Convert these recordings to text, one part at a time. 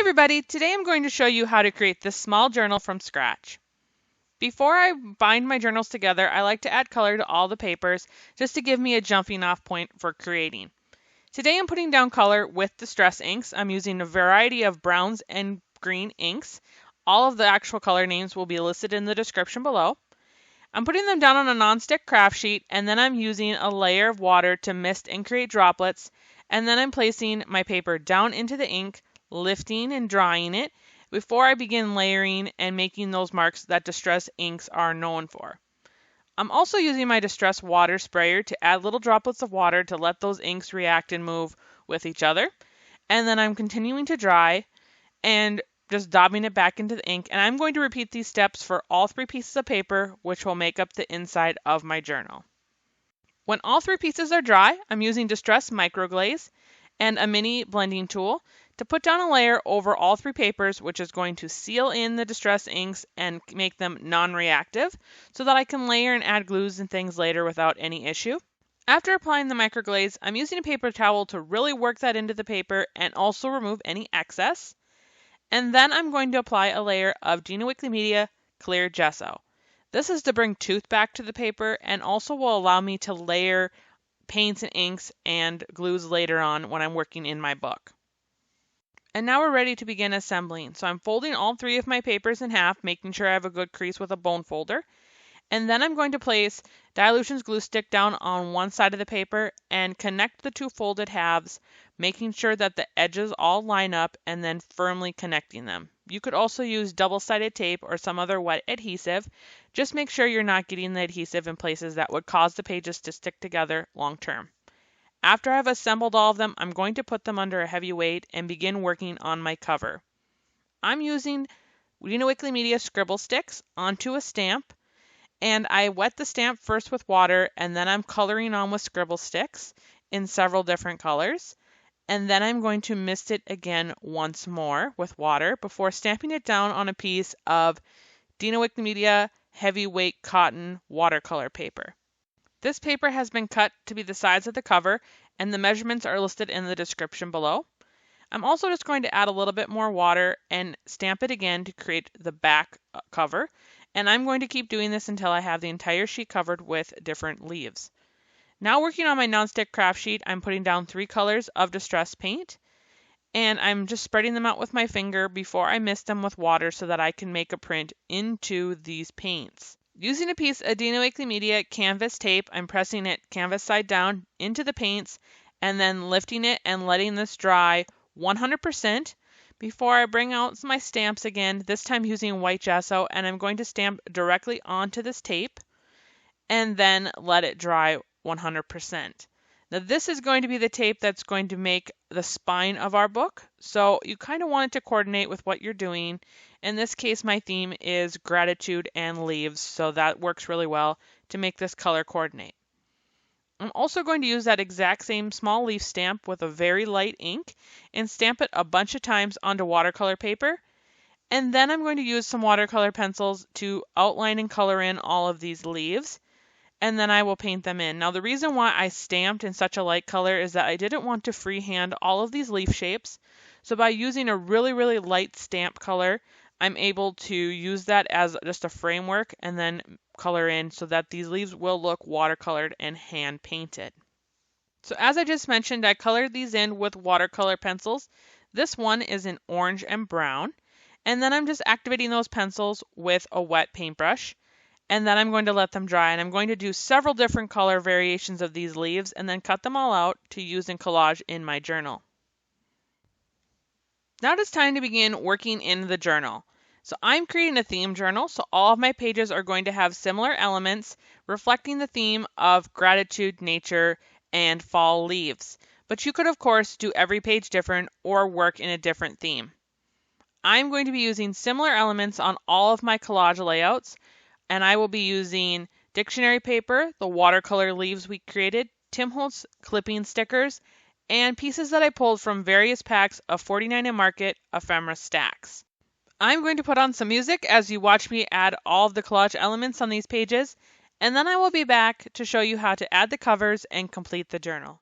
Everybody, today I'm going to show you how to create this small journal from scratch. Before I bind my journals together, I like to add color to all the papers just to give me a jumping off point for creating. Today I'm putting down color with Distress inks. I'm using a variety of browns and green inks. All of the actual color names will be listed in the description below. I'm putting them down on a nonstick craft sheet, and then I'm using a layer of water to mist and create droplets, and then I'm placing my paper down into the ink, lifting and drying it before I begin layering and making those marks that Distress inks are known for. I'm also using my Distress water sprayer to add little droplets of water to let those inks react and move with each other. And then I'm continuing to dry and just daubing it back into the ink. And I'm going to repeat these steps for all three pieces of paper, which will make up the inside of my journal. When all three pieces are dry, I'm using Distress Microglaze and a mini blending tool to put down a layer over all three papers, which is going to seal in the Distress inks and make them non-reactive so that I can layer and add glues and things later without any issue. After applying the microglaze, I'm using a paper towel to really work that into the paper and also remove any excess. And then I'm going to apply a layer of Dina Wickly Media Clear Gesso. This is to bring tooth back to the paper and also will allow me to layer paints and inks and glues later on when I'm working in my book. And now we're ready to begin assembling. So I'm folding all three of my papers in half, making sure I have a good crease with a bone folder. And then I'm going to place Dilution's glue stick down on one side of the paper and connect the two folded halves, making sure that the edges all line up and then firmly connecting them. You could also use double-sided tape or some other wet adhesive. Just make sure you're not getting the adhesive in places that would cause the pages to stick together long term. After I've assembled all of them, I'm going to put them under a heavy weight and begin working on my cover. I'm using Dina Wickly Media scribble sticks onto a stamp, and I wet the stamp first with water, and then I'm coloring on with scribble sticks in several different colors. And then I'm going to mist it again once more with water before stamping it down on a piece of Dina Wickly Media heavyweight cotton watercolor paper. This paper has been cut to be the size of the cover, and the measurements are listed in the description below. I'm also just going to add a little bit more water and stamp it again to create the back cover, and I'm going to keep doing this until I have the entire sheet covered with different leaves. Now working on my nonstick craft sheet, I'm putting down 3 colors of Distress paint, and I'm just spreading them out with my finger before I mist them with water so that I can make a print into these paints. Using a piece of Dina Wickly Media canvas tape, I'm pressing it canvas side down into the paints and then lifting it and letting this dry 100% before I bring out my stamps again, this time using white gesso, and I'm going to stamp directly onto this tape and then let it dry 100%. Now this is going to be the tape that's going to make the spine of our book, so you kind of want it to coordinate with what you're doing. In this case, my theme is gratitude and leaves, so that works really well to make this color coordinate. I'm also going to use that exact same small leaf stamp with a very light ink and stamp it a bunch of times onto watercolor paper. And then I'm going to use some watercolor pencils to outline and color in all of these leaves. And then I will paint them in. Now the reason why I stamped in such a light color is that I didn't want to freehand all of these leaf shapes. So by using a really light stamp color, I'm able to use that as just a framework and then color in so that these leaves will look watercolored and hand painted. So as I just mentioned, I colored these in with watercolor pencils. This one is in orange and brown. And then I'm just activating those pencils with a wet paintbrush. And then I'm going to let them dry, and I'm going to do several different color variations of these leaves and then cut them all out to use in collage in my journal. Now it's time to begin working in the journal. So I'm creating a theme journal, so all of my pages are going to have similar elements reflecting the theme of gratitude, nature, and fall leaves. But you could, of course, do every page different or work in a different theme. I'm going to be using similar elements on all of my collage layouts, and I will be using dictionary paper, the watercolor leaves we created, Tim Holtz clipping stickers, and pieces that I pulled from various packs of 49 and Market ephemera stacks. I'm going to put on some music as you watch me add all of the collage elements on these pages, and then I will be back to show you how to add the covers and complete the journal.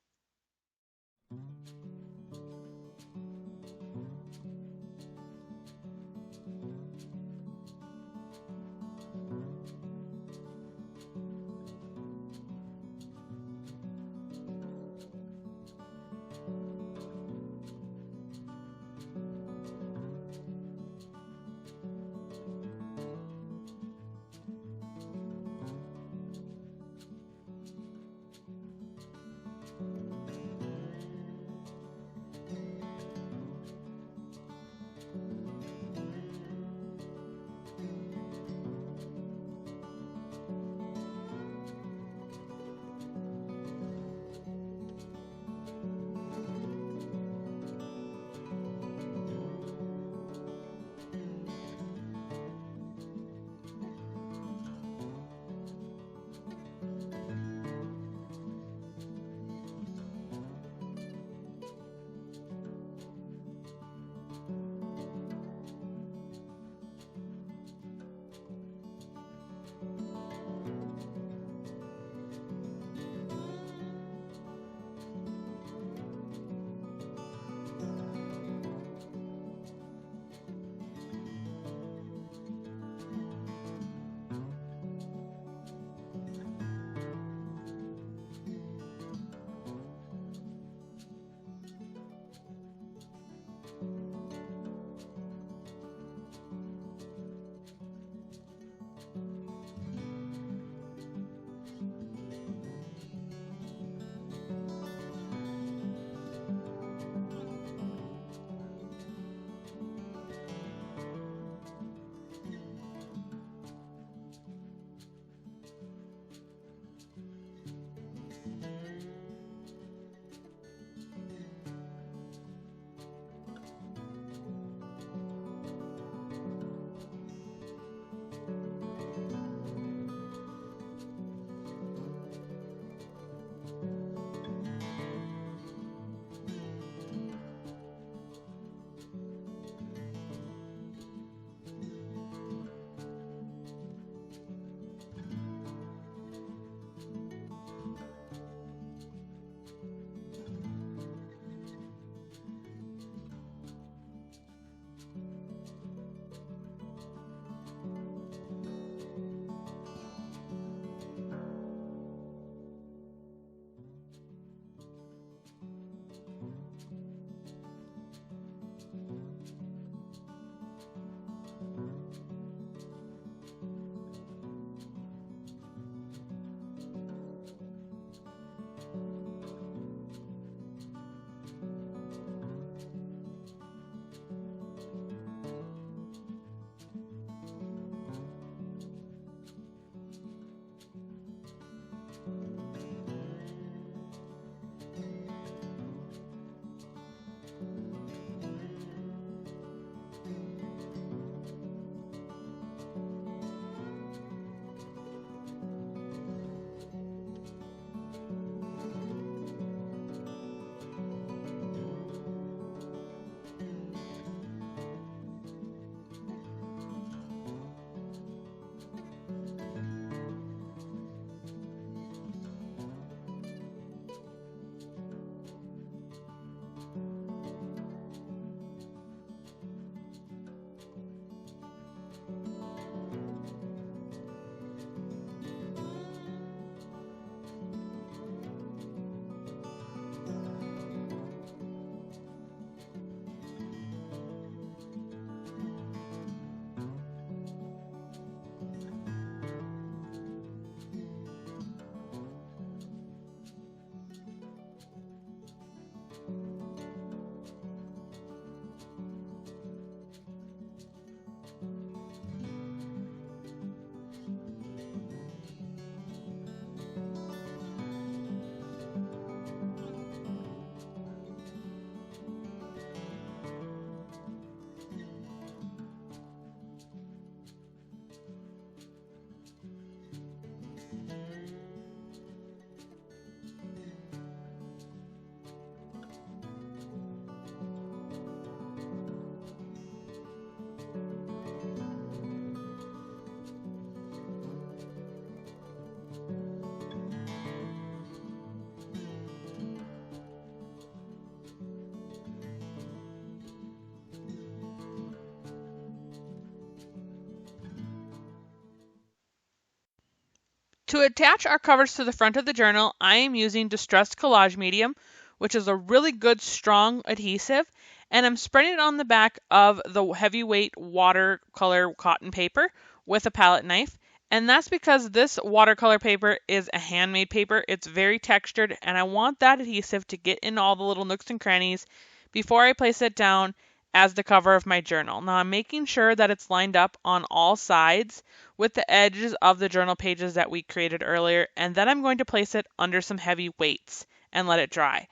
To attach our covers to the front of the journal, I am using Distressed Collage Medium, which is a really good strong adhesive, and I'm spreading it on the back of the heavyweight watercolor cotton paper with a palette knife. And that's because this watercolor paper is a handmade paper. It's very textured, and I want that adhesive to get in all the little nooks and crannies before I place it down as the cover of my journal. Now I'm making sure that it's lined up on all sides with the edges of the journal pages that we created earlier, and then I'm going to place it under some heavy weights and let it dry.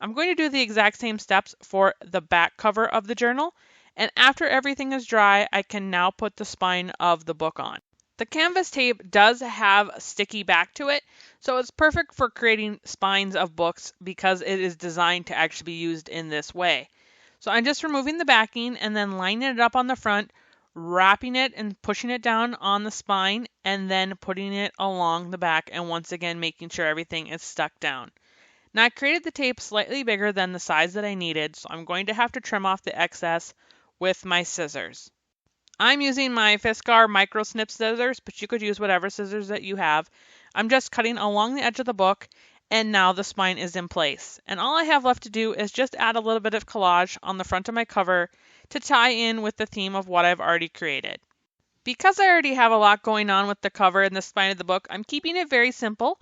I'm going to do the exact same steps for the back cover of the journal, and after everything is dry, I can now put the spine of the book on. The canvas tape does have a sticky back to it, so it's perfect for creating spines of books because it is designed to actually be used in this way. So I'm just removing the backing and then lining it up on the front, wrapping it and pushing it down on the spine, and then putting it along the back, and once again making sure everything is stuck down. Now I created the tape slightly bigger than the size that I needed, so I'm going to have to trim off the excess with my scissors. I'm using my Fiskar micro snip scissors, but you could use whatever scissors that you have. I'm just cutting along the edge of the book, and now the spine is in place. And all I have left to do is just add a little bit of collage on the front of my cover to tie in with the theme of what I've already created. Because I already have a lot going on with the cover and the spine of the book, I'm keeping it very simple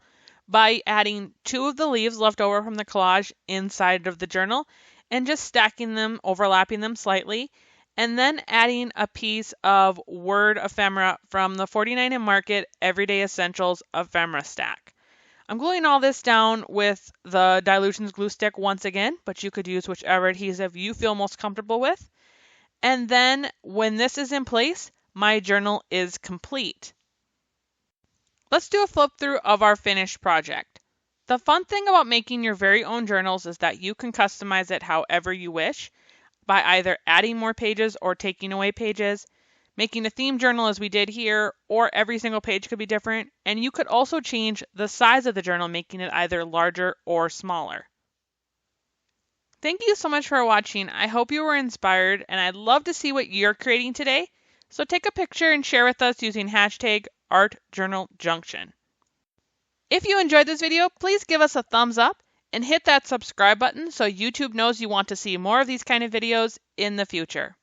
by adding 2 of the leaves left over from the collage inside of the journal and just stacking them, overlapping them slightly, and then adding a piece of word ephemera from the 49 and Market Everyday Essentials ephemera stack. I'm gluing all this down with the Dilutions glue stick once again, but you could use whichever adhesive you feel most comfortable with. And then when this is in place, my journal is complete. Let's do a flip through of our finished project. The fun thing about making your very own journals is that you can customize it however you wish by either adding more pages or taking away pages, making a theme journal as we did here, or every single page could be different, and you could also change the size of the journal, making it either larger or smaller. Thank you so much for watching. I hope you were inspired, and I'd love to see what you're creating today. So take a picture and share with us using hashtag #ArtJournalJunction. If you enjoyed this video, please give us a thumbs up and hit that subscribe button so YouTube knows you want to see more of these kind of videos in the future.